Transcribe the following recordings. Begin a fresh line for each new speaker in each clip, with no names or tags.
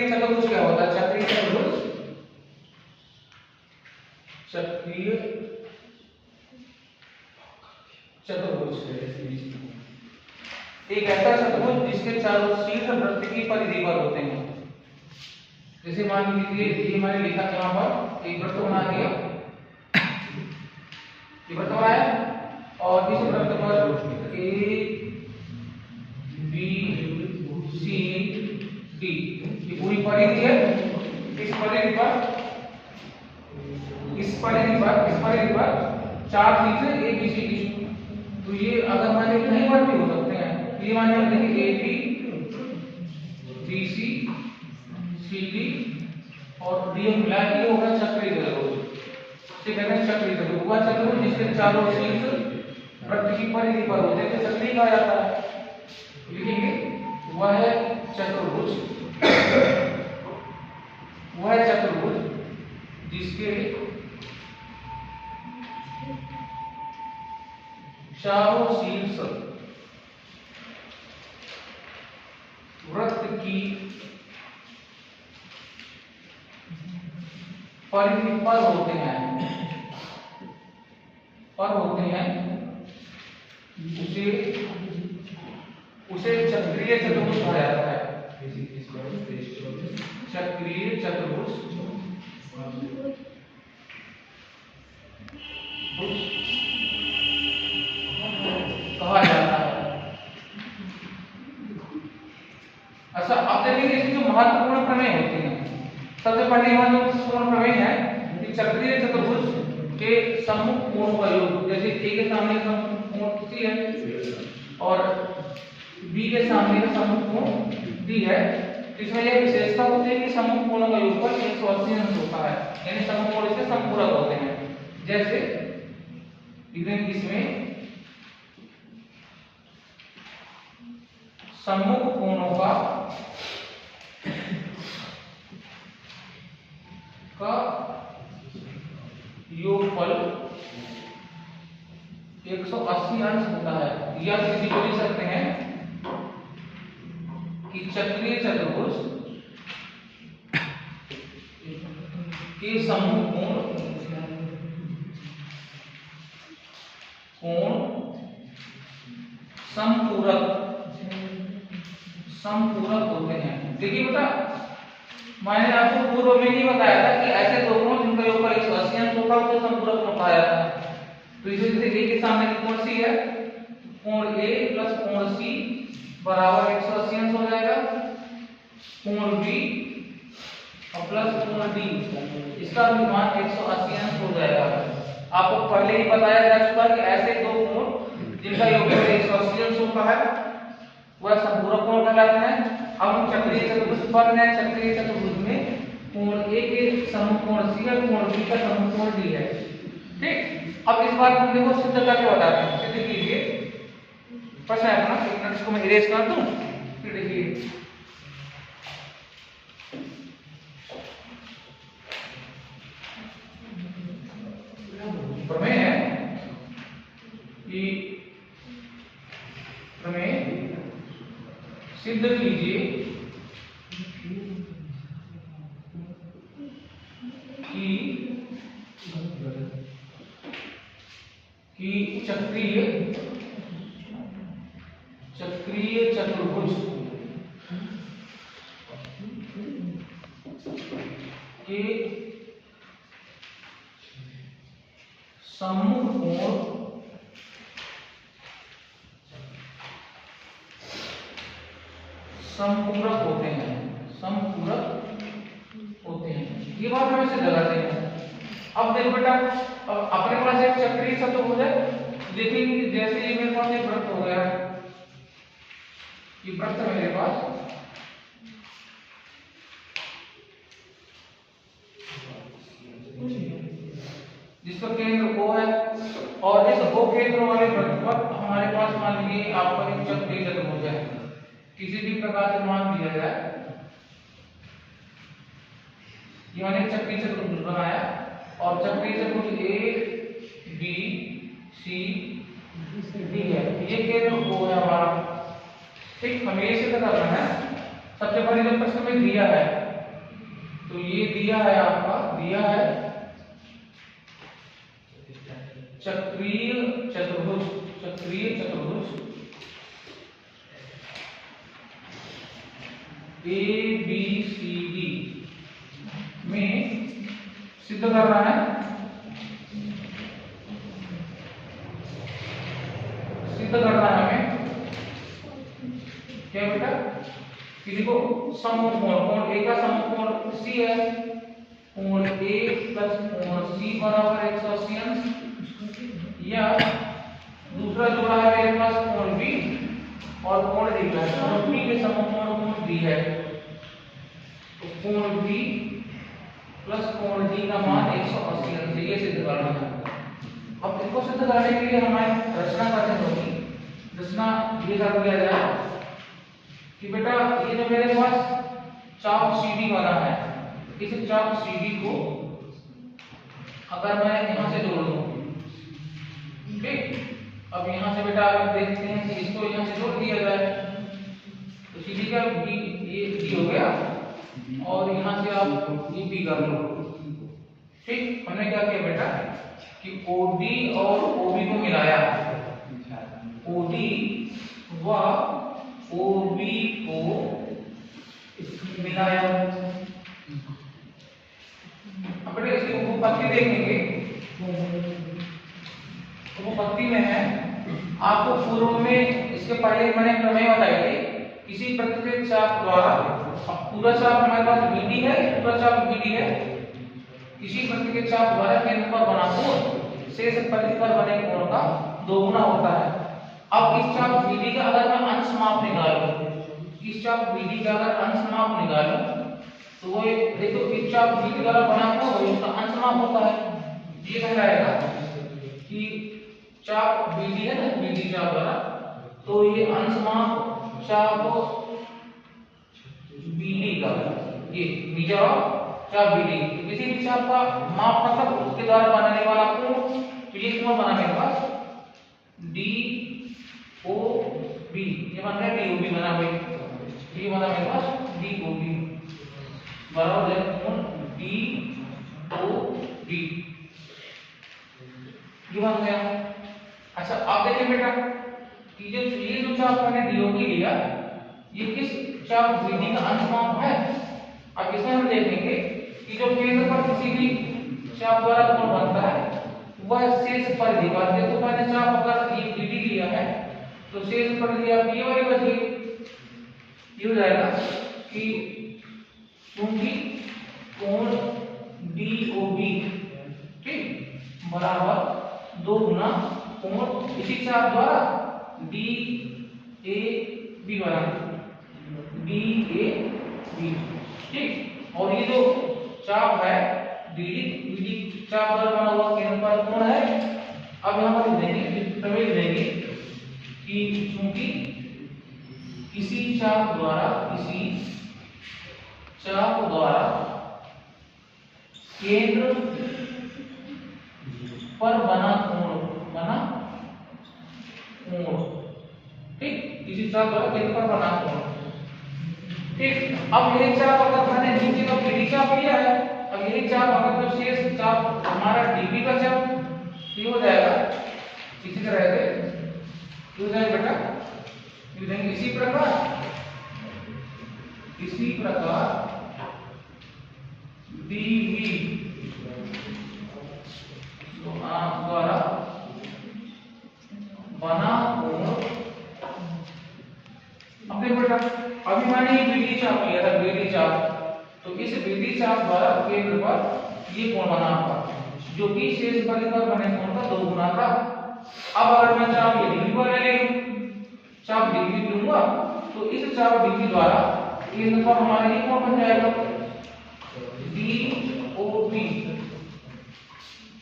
चतुर्भुज क्या होता है? चक्रीय चतुर्भुज, चक्रीय चतुर्भुज एक ऐसा चतुर्भुज जिसके चारों शीर्ष वृत्त की परिधि पर होते हैं। जैसे मान लीजिए ये मैंने लिखा यहाँ पर एक वृत्त बना दिया, ये वृत्त बनाया और इस वृत्त पर ए बी सी डी ये पूरी परिधि है। इस परिधि पर चार चीजें ए बी सी डी, तो ये अगर मान लीजिए नहीं भर्ती हो सकते हैं, ये मान लीजिए A B C C D और डी मिला के होगा चक्रीय चतुर्भुज। इसे कहते हैं चक्रीय चतुर्भुज। वह चतुर्भुज जिसके चारों शीर्ष वृत्त की परिधि पर होते हैं तो चक्रीय कहा जाता है। लिखेंगे वह चतुर्भुज जिसके चारों शीर्ष वृत्त की परिधि पर होते हैं उसे चक्रीय चतुर्भुज कहा जाता है। चक्रीय चतुर्भुज कहा जाता है। अच्छा, अब देखेंगे इसकी जो महत्वपूर्ण प्रमेय होती हैं। सबसे पहले महत्वपूर्ण प्रमेय है कि चक्रीय चतुर्भुज के सम्मुख कोणों का योग, जैसे ए के सामने का कोण सी है और बी के सामने का सम्मुख कोण डी है। इसमें यह विशेषता होती है कि सम्मुख कोणों का योगफल 180 अंश होता है, यानी सम्मुख कोण इसके समपूरक होते हैं। जैसे इसमें सम्मुख कोणों का योगफल 180 अंश होता है। या किसी को लिख सकते हैं कि चक्रीय चतुर्भुज के सम्मुख कोण समपूरक होते हैं। देखिए बेटा, मैंने आपको पूर्व में ही बताया था कि ऐसे दो कोण जिनका योगफल 180 अंश होता है उसे समपूरक कोण कहा जाता है। तो इसे जैसे ए के सामने कोण सी है, कोण ए प्लस कोण सी बराबर 180 अंश हो जाएगा। कोण बी और प्लस कोण डी, इसका भी मान 180 अंश हो जाएगा। आपको पहले ही बताया जा चुका कि ऐसे दो कोण जिनका योगफल 180 अंश होता है वह समपूरक कोण कहलाते हैं। अब हम चक्रीय चतुर्भुज पर हैं। चक्रीय चतुर्भुज में कोण ए के सम्मुख कोण सी है, कोण बी का सम्मुख कोण डी है। ठीक, अब इस बात को देखो सिद्ध करके बताते हैं। सिद्ध कीजिए, प्रश्न है अपना, एक मिनट इसको मैं इरेज कर दूं, फिर देखिए। प्रमेय है कि प्रमेय सिद्ध कीजिए कि चक्रीय चतुर्भुज के सम्मुख कोण समपूरक होते हैं। ये बात हम इसे लगाते हैं। अब देखो बेटा, अब अपने पास एक चक्रीय चतुर्भुज है। देखेंगे कि जैसे ये मेरे पास एक वृत्त हो गया है, ये वृत्त मेरे पास जिसका केंद्र O है और इस O केंद्र वाले वृत्त पर हमारे पास मान लीजिए आपका एक चक्रीय चतुर्भुज है। किसी भी प्रकार से मान दिया जाए, ये मैंने चक्रीय चतुर्भुज बनाया और चक्रीय चतुर्भुज ए बी सी डी है। ये केंद्र O है हमारा। ठीक, हमें इसे करना है सबसे पहले जो प्रश्न में दिया है, तो ये दिया है आपका, दिया है चक्रीय चतुर्भुज, चक्रीय चतुर्भुज ABCD में सिद्ध करना है, सिद्ध करना है हमें क्या बेटा, किसी को समकोण, कोण A का समकोण C है, कोण A प्लस कोण C बराबर 180 अंश, या दूसरा जोड़ा है मेरे पास कोण B और कोण D का, कोण B के समकोण कोण D है, तो कोण B प्लस कोण D का मान 180 अंश, ये सिद्ध करना है। अब इसको सिद्ध करने के लिए हमें रचना करनी होगी। रचना ये कर दिया जाए कि बेटा ये जो मेरे पास चाप CD वाला है, इस चाप CD को अगर मैं यहां से जोड़ दूं, ठीक, अब यहां से बेटा आप देखते हैं कि इसको यहां से जोड़ दिया जाए, तो CD का B, ये B हो गया, और यहां से आप ये B कर लो, ठीक। हमने क्या किया बेटा कि OD और OB को मिलाया, OD व OB को मिलाया। अब बेटा इसकी उपपत्ति देखेंगे, उपपत्ति में है आपको पूर्व में, इसके पहले मैंने प्रमेय बताई थी, किसी प्रत्येक चाप द्वारा, अब पूरा चाप हमारे पास BD है, पूरा चाप BD है, किसी प्रत्येक चाप द्वारा केंद्र पर बना कोण शेष परिधि पर बने कोण का दोगुना होता है। अब इस चाप BD का अगर मैं अंश माप निकालूं, इस चाप BD का अगर अंश माप निकालूं, तो वो देखो इस चाप BD द्वारा बना कोण उसका अंश माप होता है, ये कहलाएगा कि चाप BD है ना, BD चाप द्वारा, तो ये अंश माप चाप BD का, ये बीजा चाप BD, किसी भी चाप का माप मतलब उसके द्वारा बनाने वाला कोण, तो ये कोण बना मेरे पास DOB, ये बन गया DOB बना भाई, ये बना मेरे पास DOB बराबर है कोण DOB, ये बन गया। अच्छा आप देखिए बेटा कि ये जो चाप मैंने DOB लिया, ये किस चाप BD का अंश माप है। अब इसमें हम देखेंगे कि जो केंद्र पर किसी भी चाप द्वारा कोण बनता है वह शेष परिधि पर, देखो मैंने चाप अगर ये BD लिया है तो शेष परिधि आप ये वाली बच गई, ये हो जाएगा कि क्योंकि कोण DOB, ठीक, बराबर 2 गुना कोण इसी चाप द्वारा DAB बना, DAB, ठीक। और ये जो चाप है BD चाप द्वारा बना हुआ केंद्र पर कोण है। अब यहां पर देंगे प्रमेय देंगे कि चूंकि किसी चाप द्वारा केंद्र पर बना कोण, ठीक, किसी चाप द्वारा केंद्र पर बना कोण, ठीक। अब यही चाप अगर मैंने नीचे का BD चाप लिया है, अब यही चाप अगर तो शेष चाप हमारा DB का चाप, ये हो जाएगा इसी तरह से, हो जाएगा बेटा, ये देंगे इसी प्रकार DB द्वारा बना कोण। अब देखो बेटा अभी मैंने ये BD चाप लिया था, BD चाप, तो इस BD चाप द्वारा केंद्र पर ये कोण बना हुआ जो कि शेष परिधि पर बने कोण का 2 गुना था। अब अगर मैं चाप ये DB वाला ले लूं, चाप DB लूंगा, तो इस चाप DB द्वारा केंद्र पर हमारा ये कोण बन जाएगा DOB,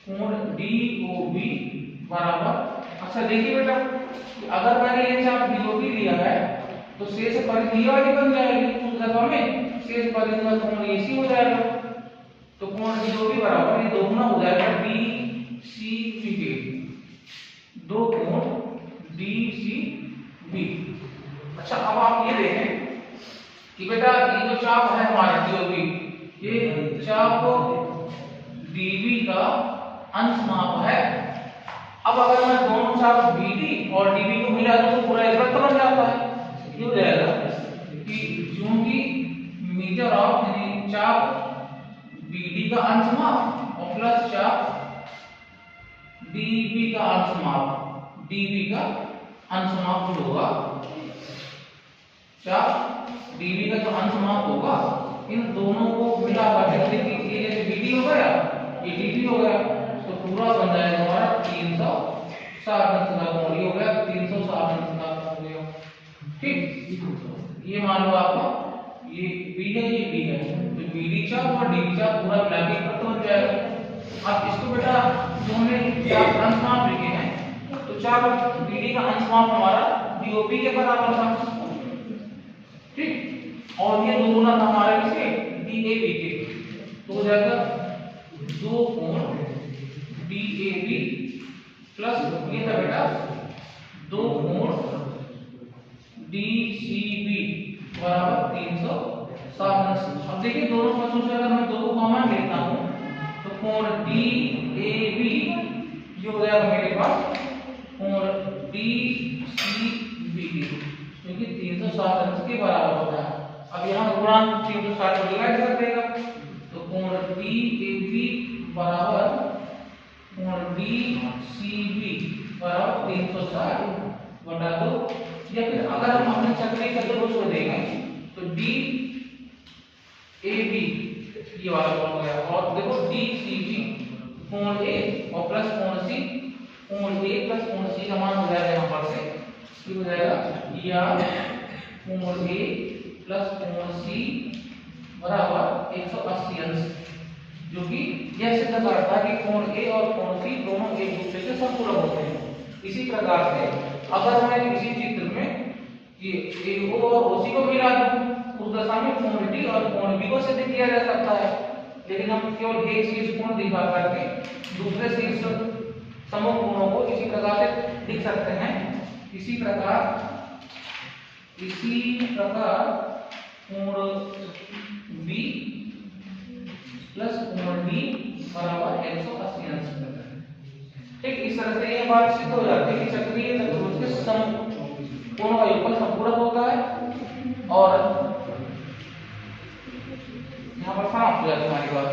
कोण DOB बराबर। अच्छा देखिए बेटा अगर मैंने ये चाप DOB लिया है तो शेष परिधि वाली बन जाएगी, उस दफा में शेष परिधि का कोण AC हो जाएगा, तो कोण DOB बराबर ये 2 गुना हो जाएगा DCB के, 2 कोण DCB। अच्छा अब आप ये देखें कि बेटा ये जो चाप है हमारे डीओबी, ये चाप डीबी का अंश माप है। अब अगर मैं दोनों चाप बीडी और डीबी को मिला दूं तो पूरा एक वृत्त बन जाता है। ये हो जाएगा कि चूंकि मीटर ऑफ यानी चाप बीडी का अंश माप और प्लस चाप डीबी का अंश माप, डीबी का अंश माप जो होगा, चाप डीबी का जो अंश माप होगा, इन दोनों को मिला कर देखिए ये जैसे बीडी हो गया, ये डीबी हो गया, तो पूरा बन जाएगा हमारा 360 अंश का कोण। ये हो गया 360 अंश का कोण हो गया। ठीक, ये मान लो आपका ये बी है, ये बी है, तो बीडी चाप और डीबी चाप पूरा मिला के वृत्त बन जाएगा। अब इसको बेटा जो हमने चाप अंश माप लिखे हैं, तो चाप बीडी का अंश माप हमारा डीओबी के बराबर था। ठीक, और ये दो गुना था हमारे किसके, डीएबी के, तो हो जाएगा दो कोण डीएबी प्लस ये था बेटा दो कोण डीसीबी बराबर 360। अब देखिए दोनों पक्षों से अगर मैं दो को कॉमन लेता हूं तो कोण डीएबी ये हो जाएगा मेरे पास कोण डीसीबी, क्योंकि 360 अंश के बराबर होता है। अब यहाँ गुणांक 360 को डिवाइड कर देगा, तो कोण डीएबी बराबर कोण डीसीबी बराबर 360 बटा 2। या फिर अगर हम अपने चक्रीय चतुर्भुज को देखें तो डी ए बी ये वाला कोण हो गया, और देखो डी सी बी कोण ए और प्लस कोण सी, कोण ए प्लस कोण सी का मान हो जाएगा यहाँ पर से, ये हो जाएगा या कोण ए प्लस कोण सी बराबर 180 अंश, जो कि यह सिद्ध करता है कि कोण ए और कोण सी दोनों एक दूसरे से समपूरक होते हैं। इसी प्रकार से अगर मैं किसी चित्र में ये AO और OC को मिला दूं, उस दशा में कोण D और कोण B को सिद्ध किया जा सकता है, लेकिन हम केवल एक शीर्ष कोण दिखा करके दूसरे शीर्ष समूह कोणों को इसी प्रकार से लिख सकते हैं। इसी प्रकार कोण B प्लस कोण D बराबर 180 अंश। ठीक, इस तरह से ये बात सिद्ध हो जाती है कि चक्रीय चतुर्भुज के कोणों का योगफल संपूरक होता है, और यहाँ पर समाप्त हो जाती है हमारी बात।